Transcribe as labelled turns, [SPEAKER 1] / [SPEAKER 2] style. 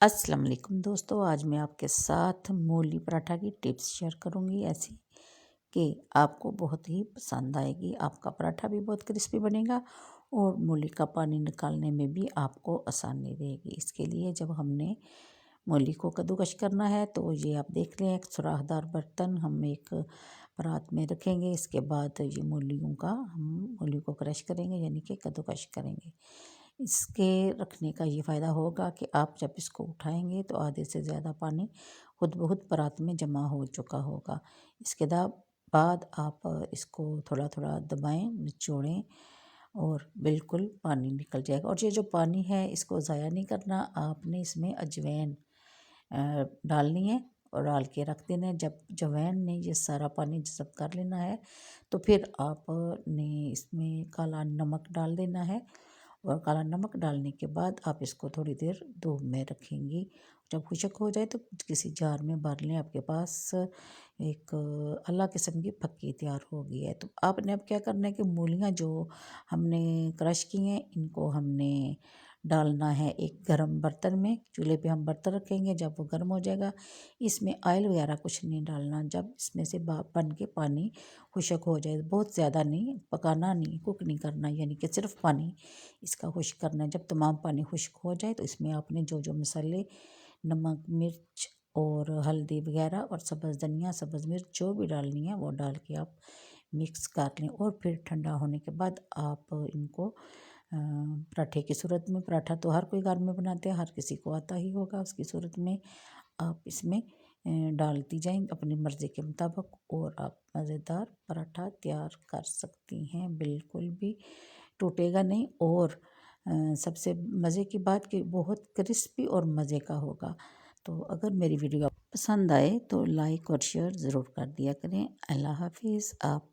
[SPEAKER 1] अस्सलाम वालेकुम दोस्तों, आज मैं आपके साथ मूली पराठा की टिप्स शेयर करूंगी ऐसी कि आपको बहुत ही पसंद आएगी। आपका पराठा भी बहुत क्रिस्पी बनेगा और मूली का पानी निकालने में भी आपको आसानी रहेगी। इसके लिए जब हमने मूली को कद्दूकस करना है तो ये आप देख लें, एक सुराखदार बर्तन हम एक परात में रखेंगे। इसके बाद ये हम मूली को क्रश करेंगे, यानी कि कद्दूकस करेंगे। इसके रखने का ये फ़ायदा होगा कि आप जब इसको उठाएंगे तो आधे से ज़्यादा पानी खुद ब खुद परात में जमा हो चुका होगा। इसके बाद आप इसको थोड़ा थोड़ा दबाएं, निचोड़ें और बिल्कुल पानी निकल जाएगा। और ये जो पानी है इसको ज़ाया नहीं करना, आपने इसमें अजवाइन डालनी है और डाल के रख देना है। जब अजवाइन ने ये सारा पानी जज़ब कर लेना है तो फिर आपने इसमें काला नमक डाल देना है। और काला नमक डालने के बाद आप इसको थोड़ी देर धूप में रखेंगी। जब खुशक हो जाए तो किसी जार में भर लें। आपके पास एक अला किस्म की फक्की तैयार हो गई है। तो आपने अब क्या करना है कि मूलियाँ जो हमने क्रश की हैं इनको हमने डालना है एक गरम बर्तन में। चूल्हे पे हम बर्तन रखेंगे, जब वो गर्म हो जाएगा इसमें ऑयल वगैरह कुछ नहीं डालना। जब इसमें से बन के पानी खुशक हो जाए, बहुत ज़्यादा नहीं पकाना, नहीं कुक नहीं करना, यानी कि सिर्फ पानी इसका खुश्क करना है। जब तमाम पानी खुश्क हो जाए तो इसमें आपने जो जो मसाले, नमक, मिर्च और हल्दी वगैरह और सब्ज़ धनिया, सब्ज़ मिर्च जो भी डालनी है वो डाल के आप मिक्स कर लें। और फिर ठंडा होने के बाद आप इनको पराठे की सूरत में, पराठा तो हर कोई घर में बनाते हैं, हर किसी को आता ही होगा, उसकी सूरत में आप इसमें डालती जाएं अपनी मर्ज़ी के मुताबिक और आप मज़ेदार पराठा तैयार कर सकती हैं। बिल्कुल भी टूटेगा नहीं और सबसे मज़े की बात कि बहुत क्रिस्पी और मज़े का होगा। तो अगर मेरी वीडियो आपको पसंद आए तो लाइक और शेयर ज़रूर कर दिया करें। अल्लाह हाफ़िज़। आप